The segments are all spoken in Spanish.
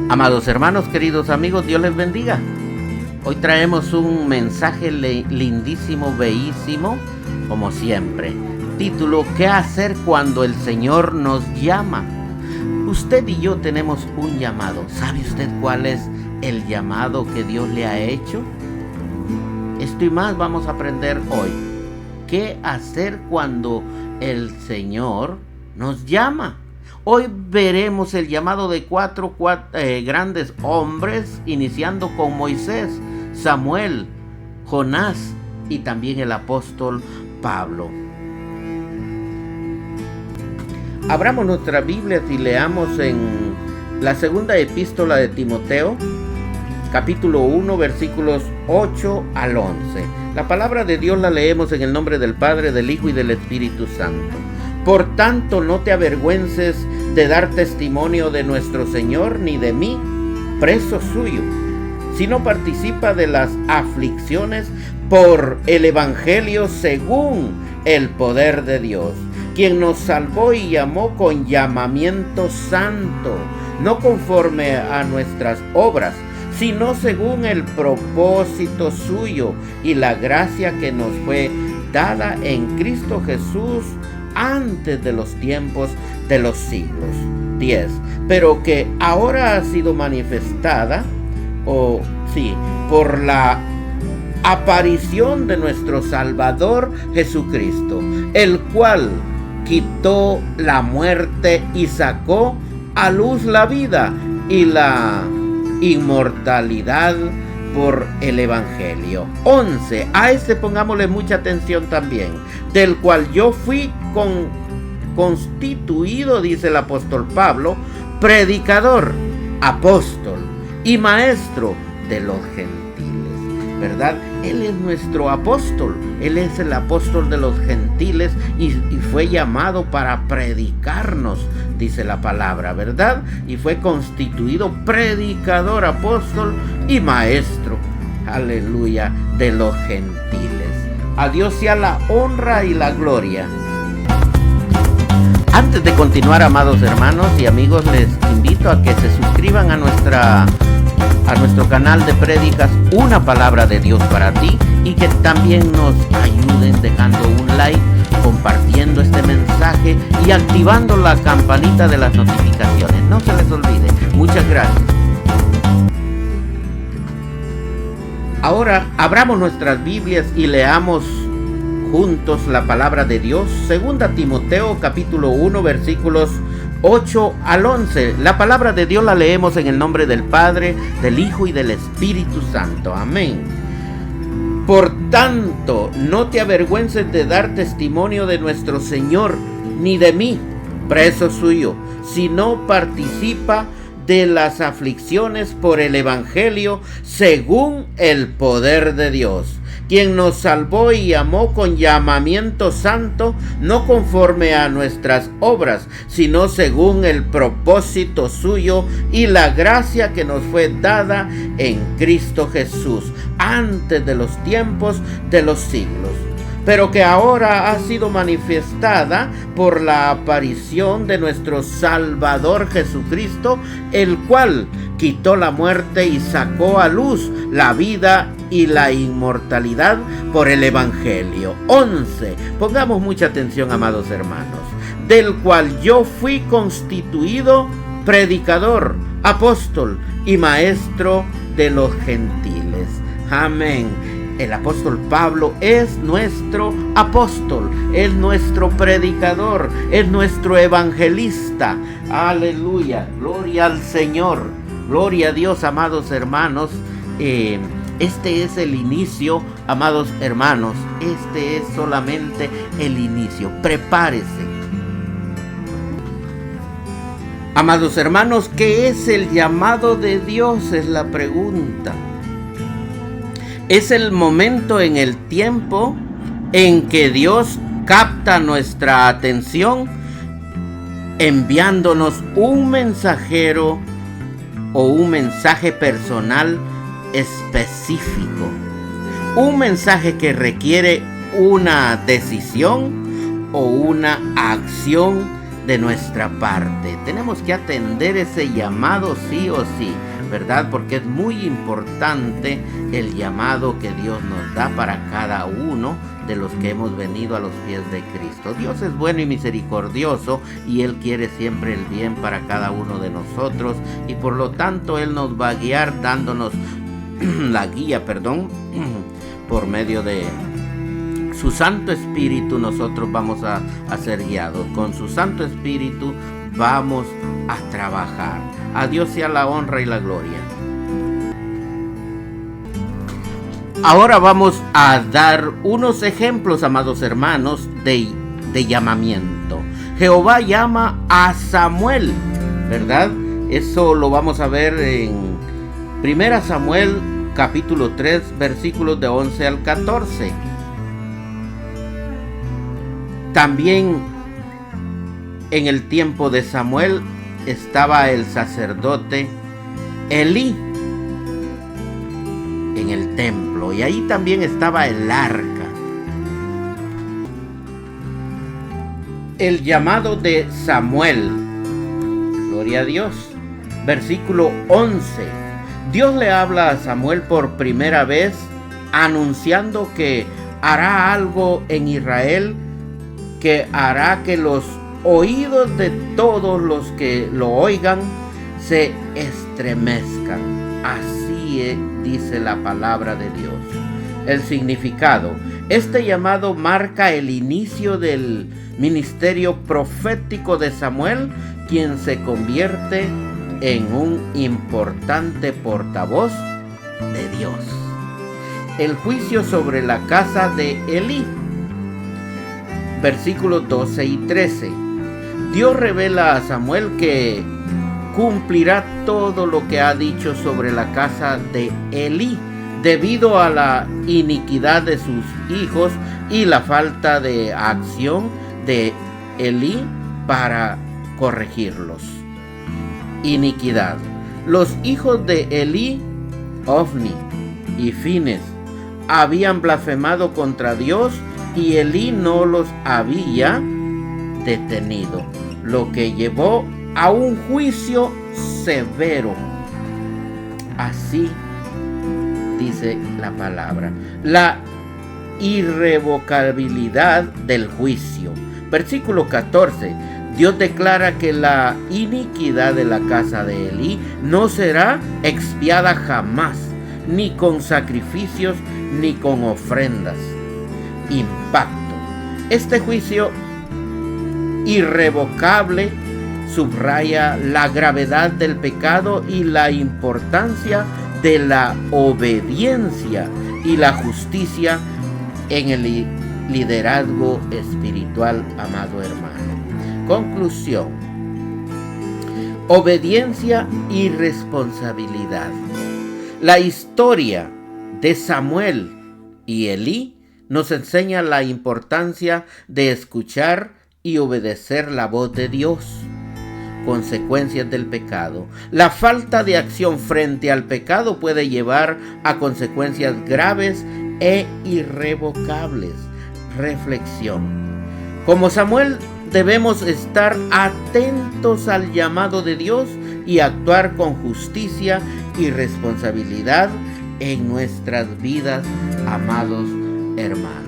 Amados hermanos, queridos amigos, Dios les bendiga. Hoy traemos un mensaje lindísimo, bellísimo, como siempre. Título: ¿qué hacer cuando el Señor nos llama? Usted y yo tenemos un llamado. ¿Sabe usted cuál es el llamado que Dios le ha hecho? Esto y más vamos a aprender hoy. ¿Qué hacer cuando el Señor nos llama? Hoy veremos el llamado de cuatro grandes hombres, iniciando con Moisés, Samuel, Jonás y también el apóstol Pablo. Abramos nuestras Biblias y leamos en la segunda epístola de Timoteo, capítulo 1, versículos 8 al 11. La palabra de Dios la leemos en el nombre del Padre, del Hijo y del Espíritu Santo. Por tanto, no te avergüences de dar testimonio de nuestro Señor, ni de mí, preso suyo, sino participa de las aflicciones por el Evangelio según el poder de Dios, quien nos salvó y llamó con llamamiento santo, no conforme a nuestras obras, sino según el propósito suyo y la gracia que nos fue dada en Cristo Jesús antes de los tiempos de los siglos. 10. Pero que ahora ha sido manifestada, por la aparición de nuestro Salvador Jesucristo, el cual quitó la muerte y sacó a luz la vida y la inmortalidad por el Evangelio. 11. A este pongámosle mucha atención también, del cual yo fui constituido, dice el apóstol Pablo, predicador, apóstol y maestro de los gentiles, ¿verdad? Él es nuestro apóstol, Él es el apóstol de los gentiles y fue llamado para predicarnos, dice la palabra, ¿verdad? Y fue constituido predicador, apóstol y maestro, aleluya, de los gentiles. A Dios sea la honra y la gloria. Antes de continuar, amados hermanos y amigos, les invito a que se suscriban a nuestro canal de prédicas Una Palabra de Dios para ti, y que también nos ayuden dejando un like, compartiendo este mensaje y activando la campanita de las notificaciones. No se les olvide. Muchas gracias. Ahora abramos nuestras Biblias y leamos juntos la palabra de Dios. Segunda Timoteo capítulo 1 versículos 8 al 11. La palabra de Dios la leemos en el nombre del Padre, del Hijo y del Espíritu Santo. Amén. Por tanto, no te avergüences de dar testimonio de nuestro Señor, ni de mí, preso suyo, sino participa de las aflicciones por el Evangelio según el poder de Dios, quien nos salvó y llamó con llamamiento santo, no conforme a nuestras obras, sino según el propósito suyo y la gracia que nos fue dada en Cristo Jesús antes de los tiempos de los siglos, pero que ahora ha sido manifestada por la aparición de nuestro Salvador Jesucristo, el cual quitó la muerte y sacó a luz la vida y la inmortalidad por el Evangelio. 11. Pongamos mucha atención, amados hermanos. Del cual yo fui constituido predicador, apóstol y maestro de los gentiles. Amén. El apóstol Pablo es nuestro apóstol, es nuestro predicador, es nuestro evangelista. Aleluya, gloria al Señor, gloria a Dios, amados hermanos. Este es el inicio, amados hermanos, este es solamente el inicio. Prepárese. Amados hermanos, ¿qué es el llamado de Dios? Es la pregunta. Es el momento en el tiempo en que Dios capta nuestra atención enviándonos un mensajero o un mensaje personal específico. Un mensaje que requiere una decisión o una acción de nuestra parte. Tenemos que atender ese llamado sí o sí, ¿verdad? Porque es muy importante el llamado que Dios nos da para cada uno de los que hemos venido a los pies de Cristo. Dios es bueno y misericordioso y Él quiere siempre el bien para cada uno de nosotros, y por lo tanto Él nos va a guiar dándonos la guía, por medio de su Santo Espíritu. Nosotros vamos a ser guiados. Con su Santo Espíritu vamos a trabajar. A Dios sea la honra y la gloria. Ahora vamos a dar unos ejemplos, amados hermanos, de llamamiento. Jehová llama a Samuel, ¿verdad? Eso lo vamos a ver en 1 Samuel capítulo 3, versículos de 11 al 14. También en el tiempo de Samuel estaba el sacerdote Elí en el templo, y ahí también estaba el arca. El llamado de Samuel, gloria a Dios. Versículo 11. Dios le habla a Samuel por primera vez, anunciando que hará algo en Israel, que hará que los oídos de todos los que lo oigan se estremezcan. Así dice la palabra de Dios. El significado: este llamado marca el inicio del ministerio profético de Samuel, quien se convierte en un importante portavoz de Dios. El juicio sobre la casa de Elí. Versículos 12 y 13. Dios revela a Samuel que cumplirá todo lo que ha dicho sobre la casa de Elí, debido a la iniquidad de sus hijos y la falta de acción de Elí para corregirlos. Iniquidad. Los hijos de Elí, Ofni y Fines, habían blasfemado contra Dios, y Elí no los había detenido, lo que llevó a un juicio severo. Así dice la palabra. La irrevocabilidad del juicio. Versículo 14. Dios declara que la iniquidad de la casa de Elí no será expiada jamás, ni con sacrificios, ni con ofrendas. Impacto. Este juicio irrevocable subraya la gravedad del pecado y la importancia de la obediencia y la justicia en el liderazgo espiritual, amado hermano. Conclusión: obediencia y responsabilidad. La historia de Samuel y Elí nos enseña la importancia de escuchar y obedecer la voz de Dios. Consecuencias del pecado. La falta de acción frente al pecado puede llevar a consecuencias graves e irrevocables. Reflexión. Como Samuel, debemos estar atentos al llamado de Dios y actuar con justicia y responsabilidad en nuestras vidas, amados hermanos.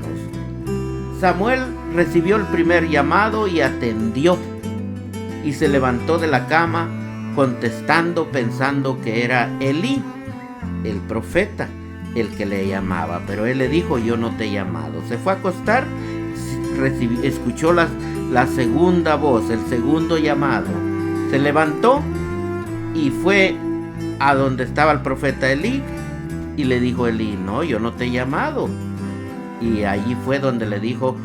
Samuel recibió el primer llamado y atendió, y se levantó de la cama contestando, pensando que era Elí, el profeta, el que le llamaba, pero él le dijo: yo no te he llamado. Se fue a acostar, escuchó la segunda voz, el segundo llamado, se levantó y fue a donde estaba el profeta Elí, y le dijo Elí: no, yo no te he llamado. Y allí fue donde le dijo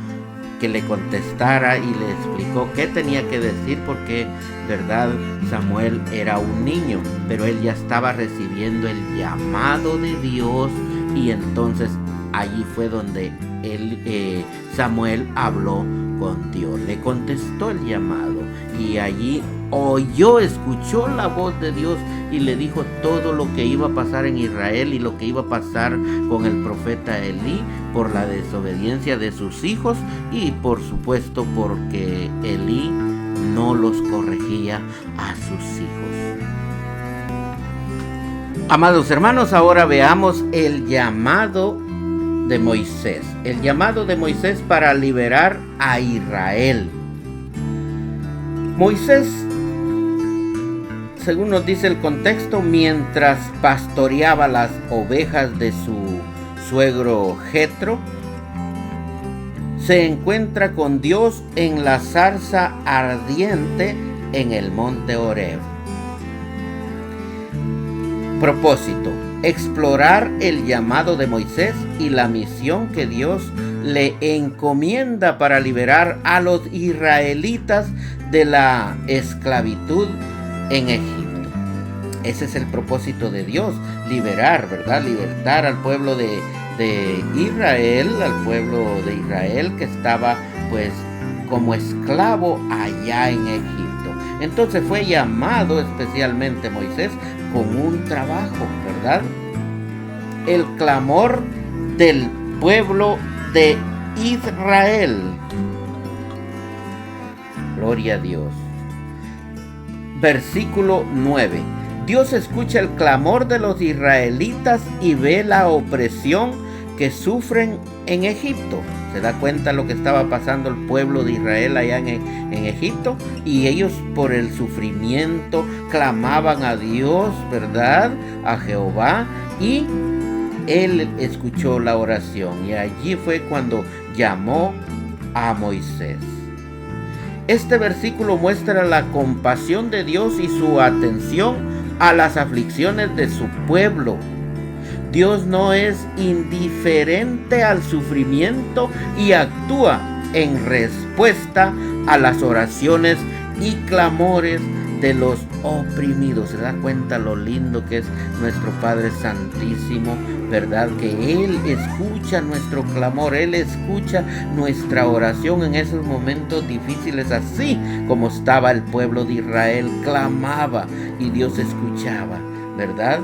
que le contestara y le explicó qué tenía que decir, porque, verdad, Samuel era un niño, pero él ya estaba recibiendo el llamado de Dios, y entonces allí fue donde Samuel habló con Dios, le contestó el llamado, y allí escuchó la voz de Dios y le dijo todo lo que iba a pasar en Israel y lo que iba a pasar con el profeta Elí por la desobediencia de sus hijos, y por supuesto porque Elí no los corregía a sus hijos. Amados hermanos, ahora veamos el llamado de Moisés. El llamado de Moisés para liberar a Israel. Moisés, según nos dice el contexto, mientras pastoreaba las ovejas de su suegro Jetro, se encuentra con Dios en la zarza ardiente en el monte Horeb. Propósito: explorar el llamado de Moisés y la misión que Dios le encomienda para liberar a los israelitas de la esclavitud en Egipto. Ese es el propósito de Dios, liberar, ¿verdad? Libertar al pueblo de Israel, al pueblo de Israel que estaba pues como esclavo allá en Egipto. Entonces fue llamado especialmente Moisés con un trabajo, ¿verdad? El clamor del pueblo de Israel. Gloria a Dios. Versículo 9. Dios escucha el clamor de los israelitas y ve la opresión que sufren en Egipto. Se da cuenta lo que estaba pasando el pueblo de Israel allá en Egipto, y ellos por el sufrimiento clamaban a Dios, ¿verdad? A Jehová, y Él escuchó la oración, y allí fue cuando llamó a Moisés. Este versículo muestra la compasión de Dios y su atención a las aflicciones de su pueblo. Dios no es indiferente al sufrimiento y actúa en respuesta a las oraciones y clamores de los oprimidos. Se da cuenta lo lindo que es nuestro Padre Santísimo, ¿verdad? Que Él escucha nuestro clamor, Él escucha nuestra oración en esos momentos difíciles, así como estaba el pueblo de Israel, clamaba y Dios escuchaba, ¿verdad?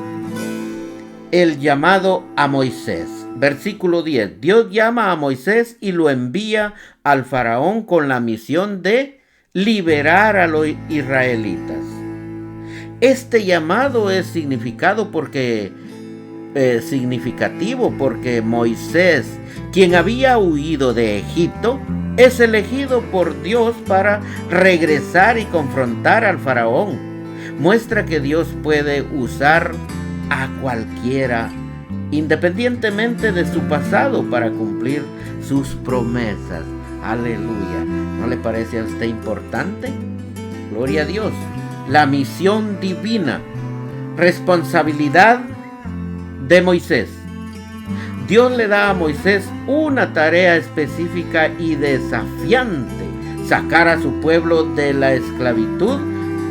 El llamado a Moisés. Versículo 10. Dios llama a Moisés y lo envía al faraón con la misión de liberar a los israelitas. Este llamado es significativo porque Moisés, quien había huido de Egipto, es elegido por Dios para regresar y confrontar al faraón. Muestra que Dios puede usar a cualquiera, independientemente de su pasado, para cumplir sus promesas. Aleluya. ¿No le parece a usted importante? Gloria a Dios. La misión divina, responsabilidad de Moisés. Dios le da a Moisés una tarea específica y desafiante: sacar a su pueblo de la esclavitud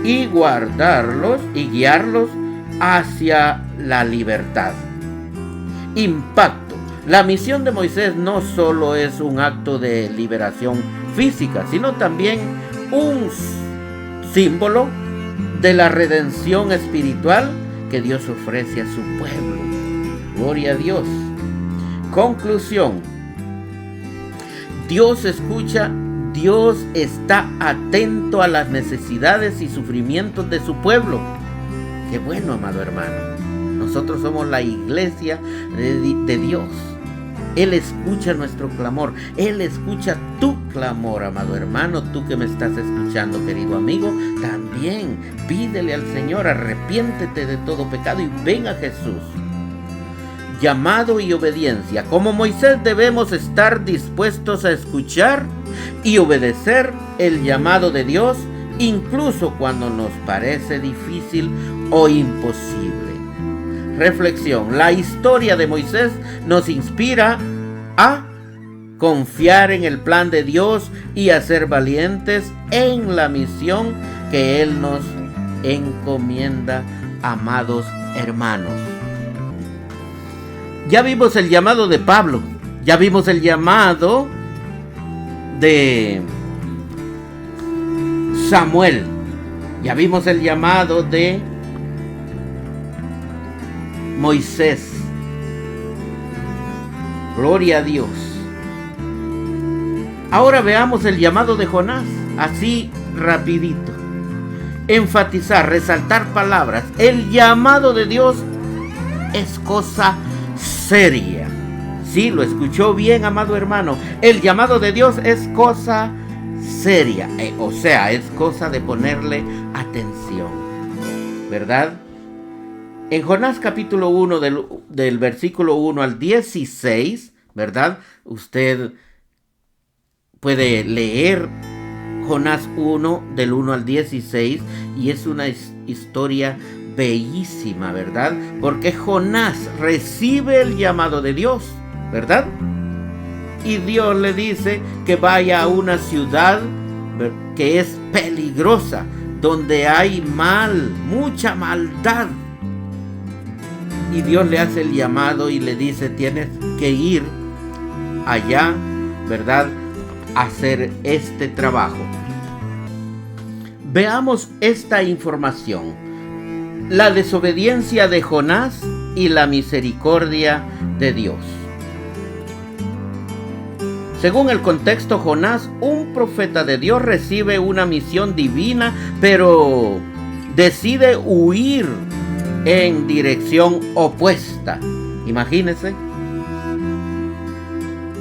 y guardarlos y guiarlos hacia la libertad. Impacto. La misión de Moisés no solo es un acto de liberación física, sino también un símbolo de la redención espiritual que Dios ofrece a su pueblo. Gloria a Dios. Conclusión. Dios escucha, Dios está atento a las necesidades y sufrimientos de su pueblo. Qué bueno, amado hermano. Nosotros somos la iglesia de Dios. Él escucha nuestro clamor. Él escucha tu clamor, amado hermano. Tú que me estás escuchando, querido amigo, también pídele al Señor, arrepiéntete de todo pecado y ven a Jesús. Llamado y obediencia. Como Moisés debemos estar dispuestos a escuchar y obedecer el llamado de Dios, incluso cuando nos parece difícil o imposible. Reflexión. La historia de Moisés nos inspira a confiar en el plan de Dios y a ser valientes en la misión que Él nos encomienda, amados hermanos. Ya vimos el llamado de Pablo, ya vimos el llamado de Samuel, ya vimos el llamado de Moisés. Gloria a Dios. Ahora veamos el llamado de Jonás. Así rapidito. Enfatizar, resaltar palabras. El llamado de Dios es cosa seria. Sí, lo escuchó bien, amado hermano. El llamado de Dios es cosa seria. O sea, es cosa de ponerle atención. ¿Verdad? En Jonás capítulo 1 del versículo 1 al 16, ¿verdad? Usted puede leer Jonás 1 del 1 al 16 y es una historia bellísima, ¿verdad? Porque Jonás recibe el llamado de Dios, ¿verdad? Y Dios le dice que vaya a una ciudad que es peligrosa, donde hay mucha maldad. Y Dios le hace el llamado y le dice, tienes que ir allá, ¿verdad?, a hacer este trabajo. Veamos esta información. La desobediencia de Jonás y la misericordia de Dios. Según el contexto, Jonás, un profeta de Dios, recibe una misión divina, pero decide huir en dirección opuesta. Imagínense.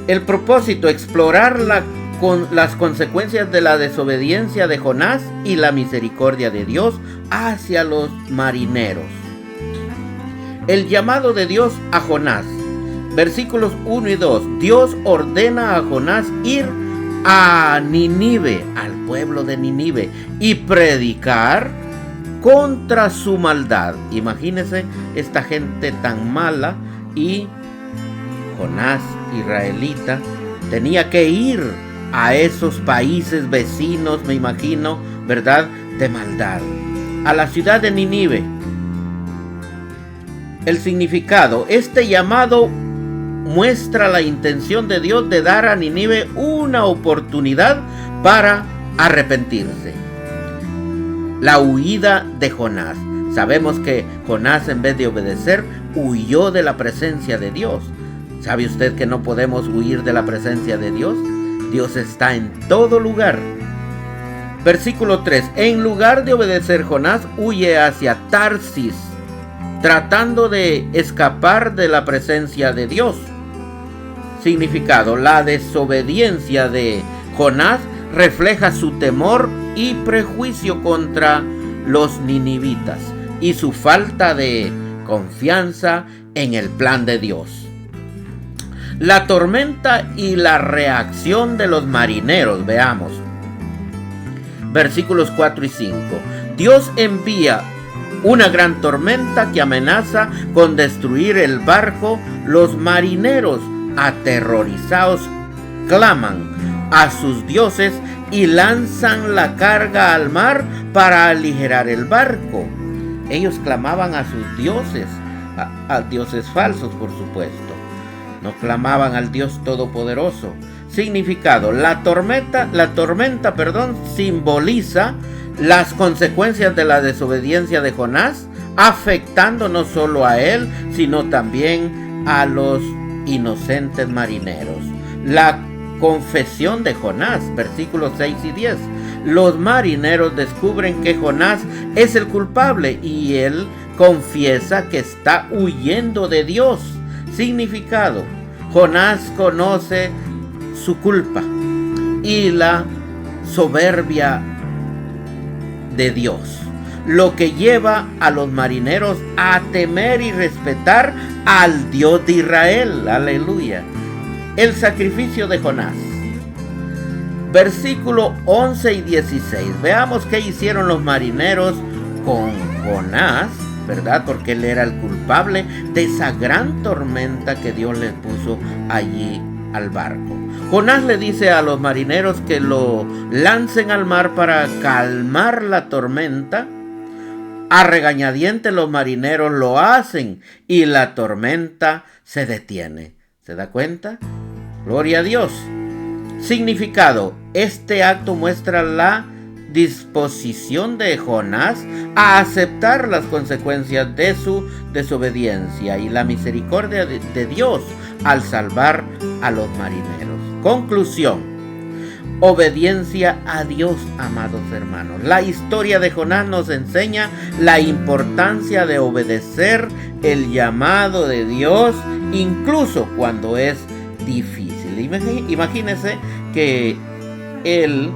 El propósito, explorar las consecuencias de la desobediencia de Jonás y la misericordia de Dios hacia los marineros. El llamado de Dios a Jonás. Versículos 1 y 2. Dios ordena a Jonás ir a Nínive, al pueblo de Nínive, y predicar contra su maldad. Imagínense esta gente tan mala, y Jonás, israelita, tenía que ir a esos países vecinos, me imagino, ¿verdad?, de maldad, a la ciudad de Nínive. El significado: este llamado muestra la intención de Dios de dar a Nínive una oportunidad para arrepentirse. La huida de Jonás. Sabemos que Jonás, en vez de obedecer, huyó de la presencia de Dios. ¿Sabe usted que no podemos huir de la presencia de Dios? Dios está en todo lugar. Versículo 3. En lugar de obedecer, Jonás huye hacia Tarsis, tratando de escapar de la presencia de Dios. Significado: la desobediencia de Jonás refleja su temor y prejuicio contra los ninivitas y su falta de confianza en el plan de Dios. La tormenta y la reacción de los marineros. Veamos. Versículos 4 y 5. Dios envía una gran tormenta que amenaza con destruir el barco. Los marineros, aterrorizados, claman a sus dioses y lanzan la carga al mar para aligerar el barco. Ellos clamaban a sus dioses, a dioses falsos, por supuesto. No clamaban al Dios Todopoderoso. Significado: la tormenta, simboliza las consecuencias de la desobediencia de Jonás, afectando no solo a él, sino también a los inocentes marineros. La confesión de Jonás, versículos 6 y 10. Los marineros descubren que Jonás es el culpable y él confiesa que está huyendo de Dios. Significado: Jonás conoce su culpa y la soberbia de Dios, lo que lleva a los marineros a temer y respetar al Dios de Israel. Aleluya. El sacrificio de Jonás. Versículo 11 y 16. Veamos qué hicieron los marineros con Jonás, ¿verdad? Porque él era el culpable de esa gran tormenta que Dios le puso allí al barco. Jonás le dice a los marineros que lo lancen al mar para calmar la tormenta. A regañadientes los marineros lo hacen y la tormenta se detiene. ¿Se da cuenta? Gloria a Dios. Significado: este acto muestra la disposición de Jonás a aceptar las consecuencias de su desobediencia y la misericordia de Dios al salvar a los marineros. Conclusión: obediencia a Dios, amados hermanos. La historia de Jonás nos enseña la importancia de obedecer el llamado de Dios, incluso cuando es difícil. Imagínense que él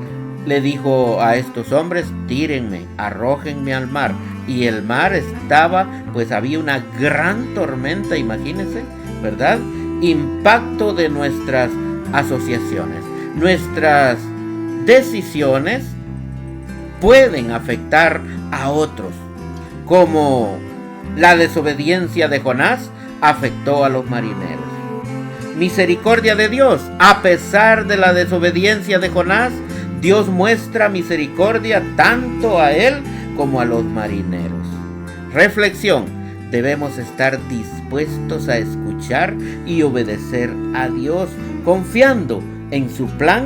le dijo a estos hombres: tírenme, arrójenme al mar. Y el mar estaba, pues había una gran tormenta, imagínense, ¿verdad? Impacto de nuestras asociaciones. Nuestras decisiones pueden afectar a otros, como la desobediencia de Jonás afectó a los marineros. Misericordia de Dios. A pesar de la desobediencia de Jonás, Dios muestra misericordia tanto a él como a los marineros. Reflexión: debemos estar dispuestos a escuchar y obedecer a Dios, confiando en su plan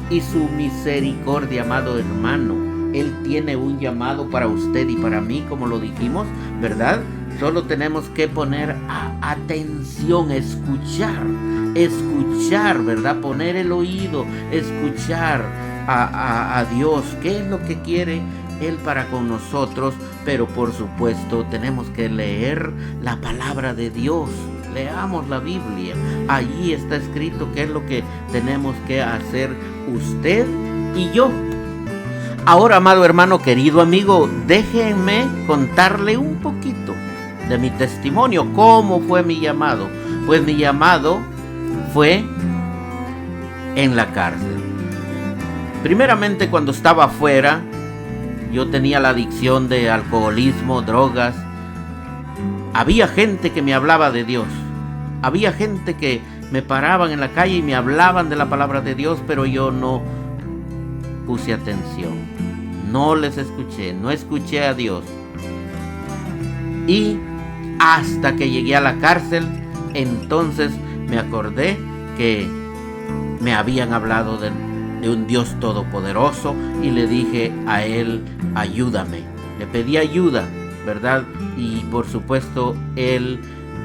y su misericordia, amado hermano. Él tiene un llamado para usted y para mí, como lo dijimos, ¿verdad? Solo tenemos que poner atención, escuchar, ¿verdad? Poner el oído, escuchar a Dios. ¿Qué es lo que quiere Él para con nosotros? Pero por supuesto tenemos que leer la palabra de Dios. Leamos la Biblia. Allí está escrito qué es lo que tenemos que hacer usted y yo. Ahora, amado hermano, querido amigo, déjenme contarle un poquito de mi testimonio. ¿Cómo fue mi llamado? Pues mi llamado fue en la cárcel. Primeramente, cuando estaba afuera, yo tenía la adicción de alcoholismo, drogas. Había gente que me hablaba de Dios. Había gente que me paraban en la calle y me hablaban de la palabra de Dios, pero yo no puse atención. No les escuché, no escuché a Dios. Y hasta que llegué a la cárcel, entonces me acordé que me habían hablado de un Dios todopoderoso y le dije a Él: ayúdame. Le pedí ayuda, ¿verdad? Y por supuesto Él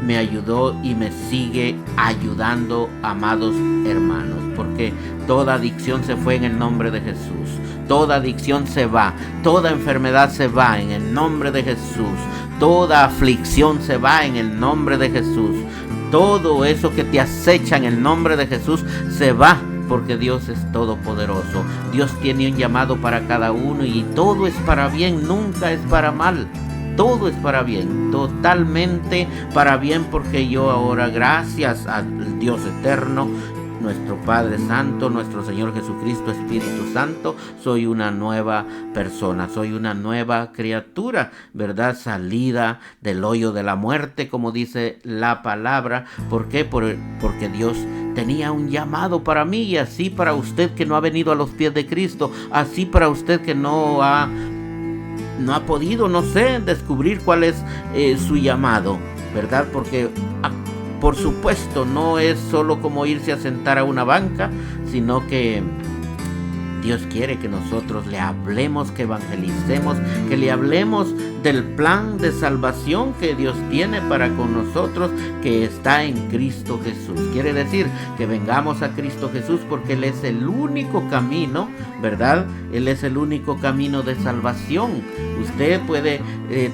me ayudó y me sigue ayudando, amados hermanos, porque toda adicción se fue en el nombre de Jesús. Toda adicción se va, toda enfermedad se va en el nombre de Jesús. Toda aflicción se va en el nombre de Jesús. Todo eso que te acecha en el nombre de Jesús se va, porque Dios es todopoderoso. Dios tiene un llamado para cada uno y todo es para bien, nunca es para mal. Todo es para bien, totalmente para bien, porque yo ahora, gracias al Dios eterno, nuestro Padre Santo, nuestro Señor Jesucristo, Espíritu Santo, soy una nueva persona, soy una nueva criatura, ¿verdad? Salida del hoyo de la muerte, como dice la palabra. ¿Por qué? Porque Dios tenía un llamado para mí, y así para usted que no ha venido a los pies de Cristo, así para usted que no ha podido, no sé, descubrir cuál es su llamado, ¿verdad? Porque por supuesto no es solo como irse a sentar a una banca, sino que Dios quiere que nosotros le hablemos, que evangelicemos, que le hablemos del plan de salvación que Dios tiene para con nosotros, que está en Cristo Jesús. Quiere decir que vengamos a Cristo Jesús porque Él es el único camino, ¿verdad? Él es el único camino de salvación. Usted puede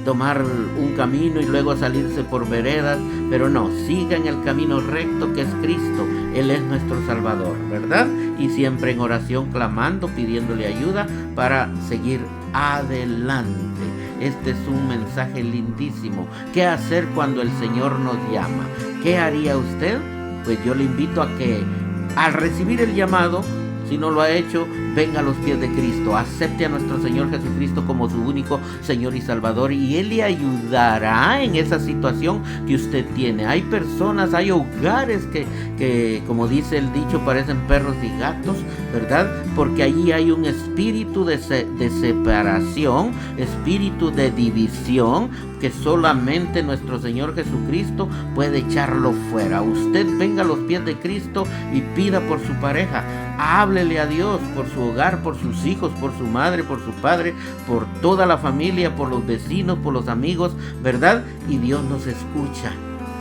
tomar un camino y luego salirse por veredas, pero no, siga en el camino recto que es Cristo. Él es nuestro Salvador, ¿verdad? Y siempre en oración, clamando, pidiéndole ayuda para seguir adelante. Este es un mensaje lindísimo. ¿Qué hacer cuando el Señor nos llama? ¿Qué haría usted? Pues yo le invito a que al recibir el llamado, si no lo ha hecho, venga a los pies de Cristo, acepte a nuestro Señor Jesucristo como su único Señor y Salvador, y Él le ayudará en esa situación que usted tiene. Hay personas, hay hogares que como dice el dicho, parecen perros y gatos, ¿verdad? Porque allí hay un espíritu de separación, espíritu de división, que solamente nuestro Señor Jesucristo puede echarlo fuera. Usted venga a los pies de Cristo y pida por su pareja, háblele a Dios por su hogar, por sus hijos, por su madre, por su padre, por toda la familia, por los vecinos, por los amigos, ¿verdad? Y Dios nos escucha.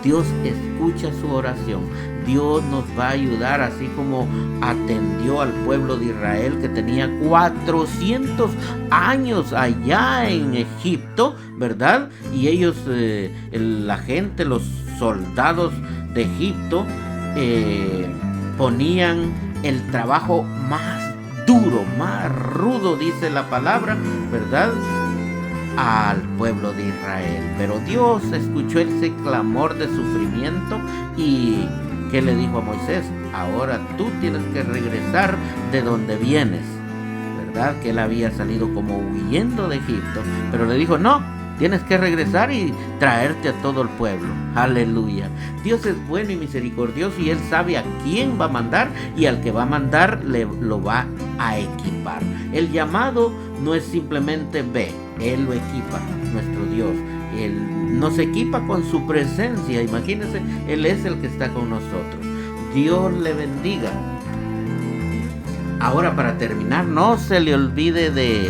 Dios escucha su oración. Dios nos va a ayudar, así como atendió al pueblo de Israel que tenía 400 años allá en Egipto, ¿verdad? Y ellos, la gente, los soldados de Egipto, ponían el trabajo más duro, más rudo, dice la palabra, ¿verdad?, al pueblo de Israel. Pero Dios escuchó ese clamor de sufrimiento y ¿qué le dijo a Moisés? Ahora tú tienes que regresar de donde vienes, ¿verdad? Que él había salido como huyendo de Egipto, pero le dijo, no, tienes que regresar y traerte a todo el pueblo. Aleluya. Dios es bueno y misericordioso y Él sabe a quién va a mandar, y al que va a mandar lo va a equipar. El llamado no es simplemente ve, Él lo equipa, nuestro Dios. Él nos equipa con su presencia. Imagínense, Él es el que está con nosotros. Dios le bendiga. Ahora, para terminar, no se le olvide de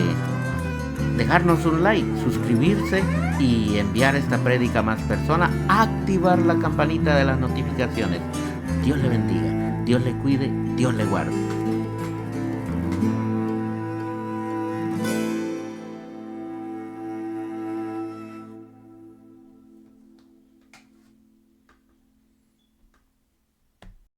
dejarnos un like, suscribirse y enviar esta prédica a más personas, activar la campanita de las notificaciones. Dios le bendiga, Dios le cuide, Dios le guarde.